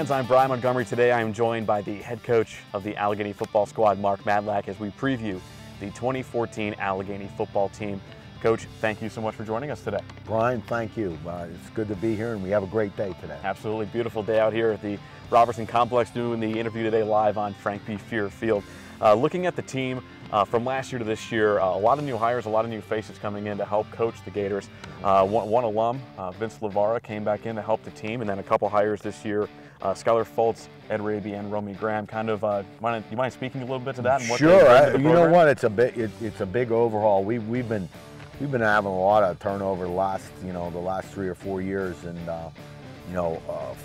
fans, I'm Bryan Montgomery. Today I am joined by the head coach of the Allegheny football squad, Mark Matlak, as we preview the 2014 Allegheny football team. Coach, thank you so much for joining us today. Bryan, thank you. It's good to be here, and we have a great day today. Absolutely beautiful day out here at the Robertson Complex, doing the interview today live on Frank B. Fear Field. Looking at the team from last year to this year, a lot of new hires, a lot of new faces coming in to help coach the Gators. One alum, Vince Lavara, came back in to help the team, and then a couple hires this year, Skylar Fultz, Ed Raby, and Romy Graham. Kind of, you mind speaking a little bit to that? And what sure. You know what? It's a big overhaul. We've been having a lot of turnover the last 3 or 4 years, and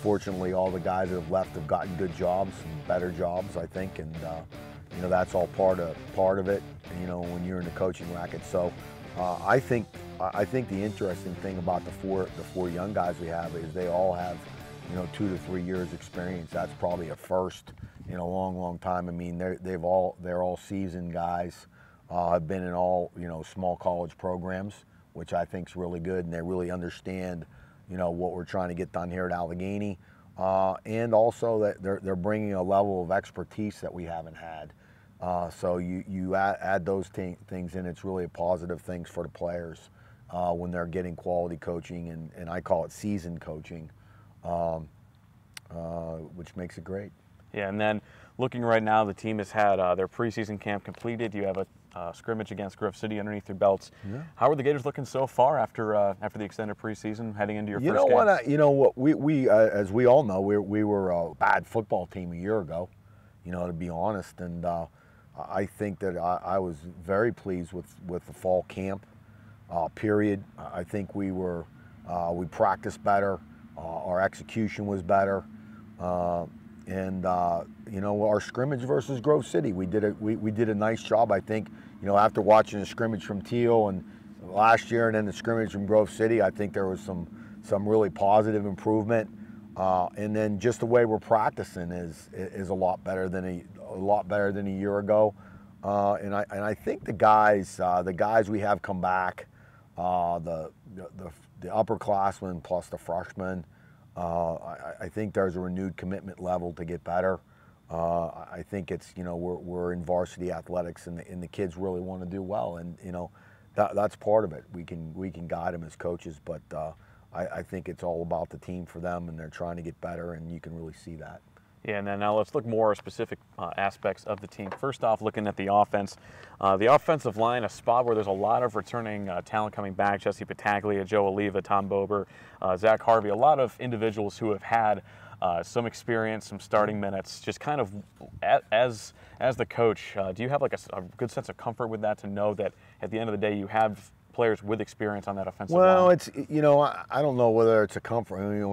fortunately, all the guys that have left have gotten good jobs and better jobs, I think, and that's all part of it. When you're in the coaching racket. So I think the interesting thing about the four young guys we have is they all have 2 to 3 years experience. That's probably a first in a long time. I mean, they're all seasoned guys. Have been in all small college programs, which I think is really good, and they really understand what we're trying to get done here at Allegheny, and also that they're bringing a level of expertise that we haven't had. So you add those things in, it's really a positive things for the players when they're getting quality coaching, and I call it seasoned coaching, which makes it great. Yeah, and then looking right now, the team has had their preseason camp completed. You have a scrimmage against Grove City underneath your belts. Yeah. How are the Gators looking so far after the extended preseason, heading into your first game? We as we all know, we were a bad football team a year ago, to be honest, and I think that I was very pleased with the fall camp period. I think we practiced better, our execution was better, and our scrimmage versus Grove City, we did a nice job, I think. After watching the scrimmage from Teal and last year, and then the scrimmage from Grove City, I think there was some really positive improvement. And then just the way we're practicing is a lot better than a year ago. And I think the guys we have come back, the upperclassmen plus the freshmen, I think there's a renewed commitment level to get better. I think it's we're in varsity athletics, and the kids really want to do well, and that's part of it. We can guide them as coaches, but I think it's all about the team for them, and they're trying to get better, and you can really see that. Yeah, and then now let's look more specific aspects of the team. First off, looking at the offense, the offensive line, a spot where there's a lot of returning talent coming back: Jesse Pataglia, Joe Oliva, Tom Bober, Zach Harvey, a lot of individuals who have had some experience, some starting minutes. Just kind of as the coach, do you have like a good sense of comfort with that, to know that at the end of the day you have players with experience on that offensive line? Well, it's I don't know whether it's a comfort.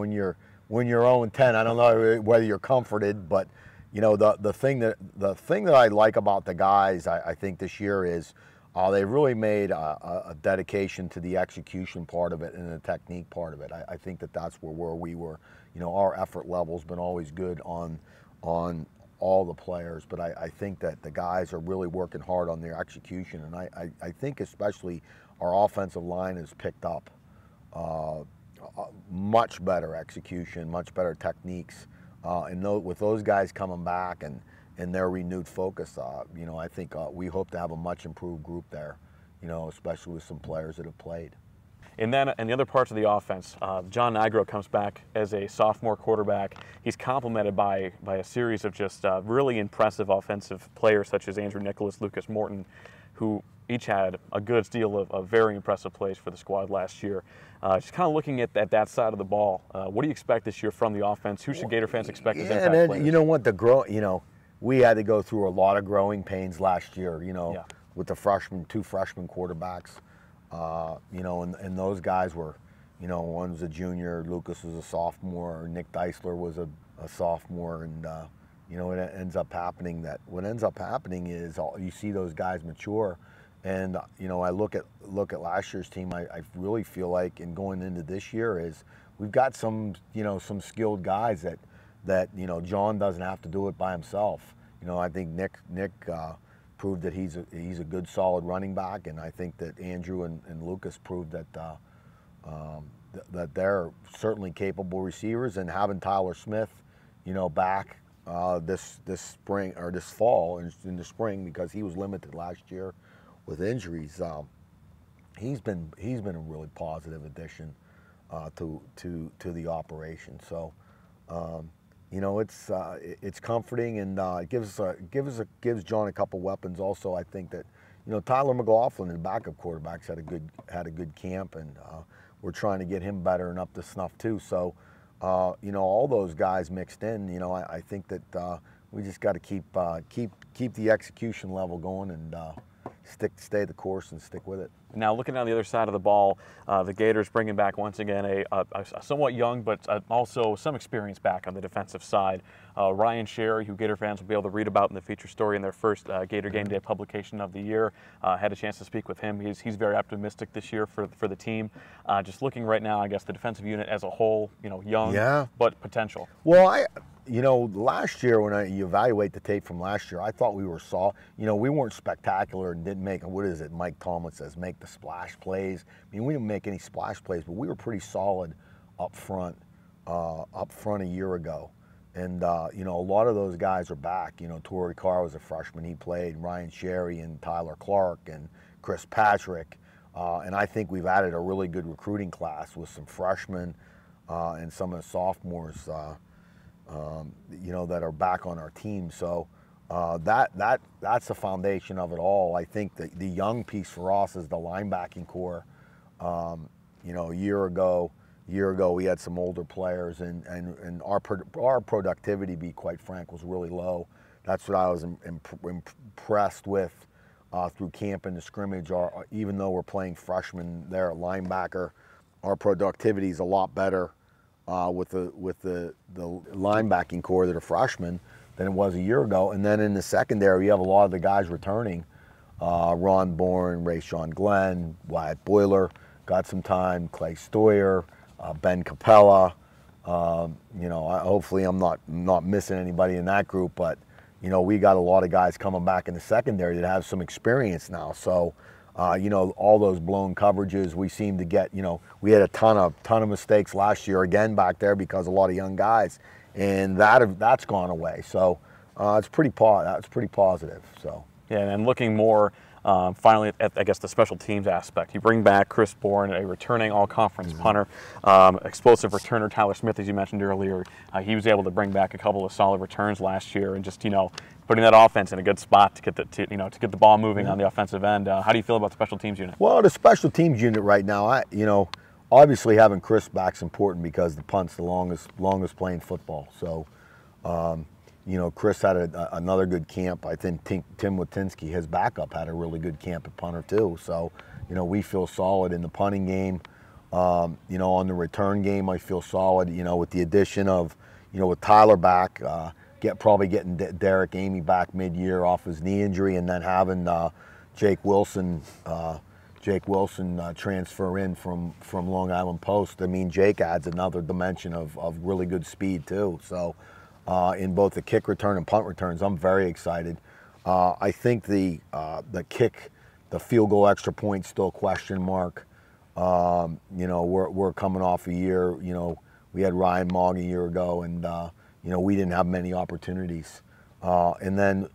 When you're 0-10, I don't know whether you're comforted, but the thing that I like about the guys, I think this year is they really made a dedication to the execution part of it and the technique part of it. I think that's where we were. Our effort level's been always good on all the players, but I think that the guys are really working hard on their execution, and I think especially our offensive line has picked up much better execution, much better techniques, and with those guys coming back and their renewed focus, I think we hope to have a much improved group there, especially with some players that have played. And then in the other parts of the offense, John Nigro comes back as a sophomore quarterback. He's complemented by a series of just really impressive offensive players such as Andrew Nicholas, Lucas Morton, who each had a good deal of very impressive plays for the squad last year. Just kind of looking at that side of the ball, what do you expect this year from the offense? Who should Gator fans expect as impact players? And you know what, we had to go through a lot of growing pains last year, with the two freshman quarterbacks. And those guys were, one was a junior, Lucas was a sophomore, Nick Deisler was a sophomore, and it ends up happening that what ends up happening is you see those guys mature, and I look at last year's team. I really feel like, in going into this year, is we've got some skilled guys that John doesn't have to do it by himself. I think Nick proved that he's a good, solid running back, and I think that Andrew and Lucas proved that that they're certainly capable receivers, and having Tyler Smith back this spring or this fall in the spring because he was limited last year with injuries. He's been a really positive addition to the operation. So it's comforting, and it gives John a couple weapons. Also, I think that Tyler McLaughlin, the backup quarterbacks, had a good camp, and we're trying to get him better and up to snuff too. So all those guys mixed in. I think that we just got to keep the execution level going and stay the course and stick with it. Now, looking on the other side of the ball, the Gators bringing back once again a somewhat young but also some experience back on the defensive side. Ryan Sherry, who Gator fans will be able to read about in the feature story in their first Gator Game Day publication of the year. Had a chance to speak with him. He's very optimistic this year for the team. Just looking right now, I guess the defensive unit as a whole, young but potential. Well, last year when you evaluate the tape from last year, I thought we were soft. We weren't spectacular and didn't make, what is it, Mike Tomlin says, make the splash plays. I mean, we didn't make any splash plays, but we were pretty solid up front a year ago. And, a lot of those guys are back. Torrey Carr was a freshman. He played. Ryan Sherry and Tyler Clark and Chris Patrick. And I think we've added a really good recruiting class with some freshmen and some of the sophomores that are back on our team. So that's the foundation of it all. I think the young piece for us is the linebacking core. A year ago we had some older players, and our productivity, to be quite frank, was really low. That's what I was impressed with through camp and the scrimmage. Even though we're playing freshmen there at linebacker, our productivity is a lot better with the linebacking core that are freshmen than it was a year ago. And then in the secondary, you have a lot of the guys returning. Ron Bourne, Rayshawn Glenn, Wyatt Boyler got some time, Clay Stoyer, Ben Capella. Hopefully I'm not missing anybody in that group, but we got a lot of guys coming back in the secondary that have some experience now. So all those blown coverages we seem to get, we had a ton of mistakes last year again back there because a lot of young guys, and that's gone away. So it's pretty positive. So yeah, and looking more finally at, I guess, the special teams aspect. You bring back Chris Bourne, a returning all-conference punter, explosive returner Tyler Smith, as you mentioned earlier. He was able to bring back a couple of solid returns last year, and just putting that offense in a good spot to get the ball moving on the offensive end. How do you feel about the special teams unit? Well, the special teams unit right now, obviously having Chris back's important because the punt's the longest playing football. So, Chris had another good camp. I think Tim Watinsky, his backup, had a really good camp at punter too. So, we feel solid in the punting game. On the return game, I feel solid. With the addition of, with Tyler back, probably getting Derek Amy back mid-year off his knee injury, and then having Jake Wilson transfer in from Long Island Post. I mean, Jake adds another dimension of really good speed too. So in both the kick return and punt returns, I'm very excited. I think the kick, the field goal extra point, still a question mark. We're coming off a year. We had Ryan Mogg a year ago, and we didn't have many opportunities. And then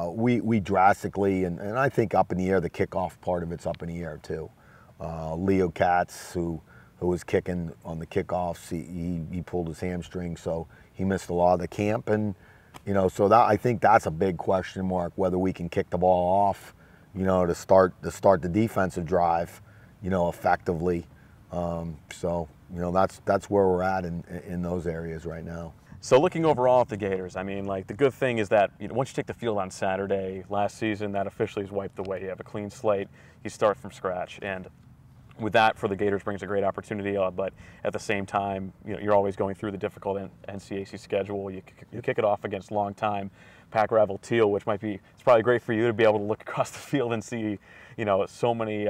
we drastically, and I think up in the air, the kickoff part of it's up in the air too. Leo Katz, who was kicking on the kickoffs, he pulled his hamstring, so he missed a lot of the camp. And, so I think that's a big question mark, whether we can kick the ball off, to start the defensive drive, effectively. That's where we're at in those areas right now. So looking overall at the Gators, I mean, the good thing is that once you take the field on Saturday, last season, that officially is wiped away. You have a clean slate. You start from scratch. And with that, for the Gators, brings a great opportunity. But at the same time, you're always going through the difficult NCAC schedule. You kick it off against longtime Pac Rival Teal, which it's probably great for you to be able to look across the field and see, so many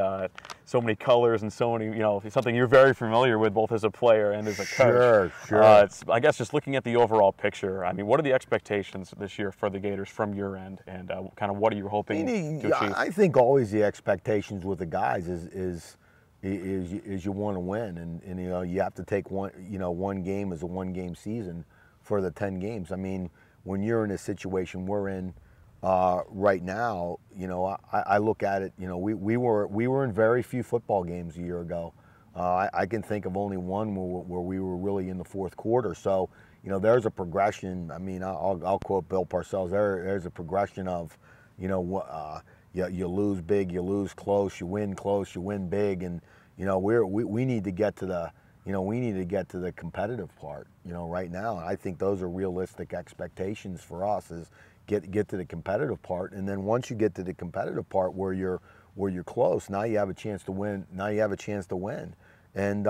colors and so many, something you're very familiar with both as a player and as a coach. Sure. I guess just looking at the overall picture, I mean, what are the expectations this year for the Gators from your end, and kind of what are you hoping to achieve? I think always the expectations with the guys is you want to win, and you have to take one game as a one-game season for the 10 games. I mean, when you're in a situation we're in right now, you know, I look at it, you know, we were in very few football games a year ago. I can think of only one where we were really in the fourth quarter. So, you know, there's a progression. I mean, I'll quote Bill Parcells. There's a progression of, you know, you lose big, you lose close, you win big, and you know, we need to get to the, you know, we need to get to the competitive part. You know, right now, I think those are realistic expectations for us. Is get to the competitive part, and then once you get to the competitive part where you're close, now you have a chance to win. Now you have a chance to win. And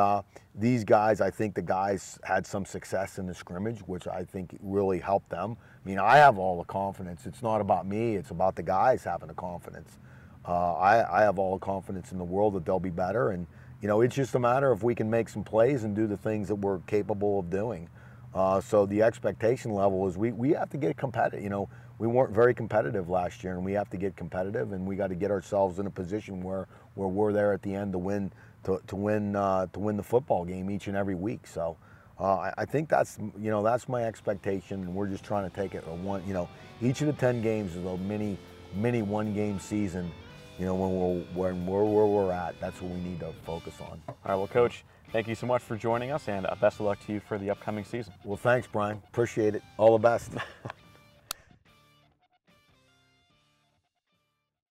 these guys, I think the guys had some success in the scrimmage, which I think really helped them. I mean, I have all the confidence. It's not about me. It's about the guys having the confidence. I have all the confidence in the world that they'll be better. And, you know, it's just a matter of we can make some plays and do the things that we're capable of doing. So the expectation level is we have to get competitive. You know, we weren't very competitive last year, and we have to get competitive, and we got to get ourselves in a position where we're there at the end to win. To win the football game each and every week. So I think that's, you know, that's my expectation, and we're just trying to take it one, you know, each of the 10 games is a mini 1-game season. You know, when we're where we're at, that's what we need to focus on. All right, well, Coach, thank you so much for joining us, and best of luck to you for the upcoming season. Well, thanks, Brian. Appreciate it. All the best.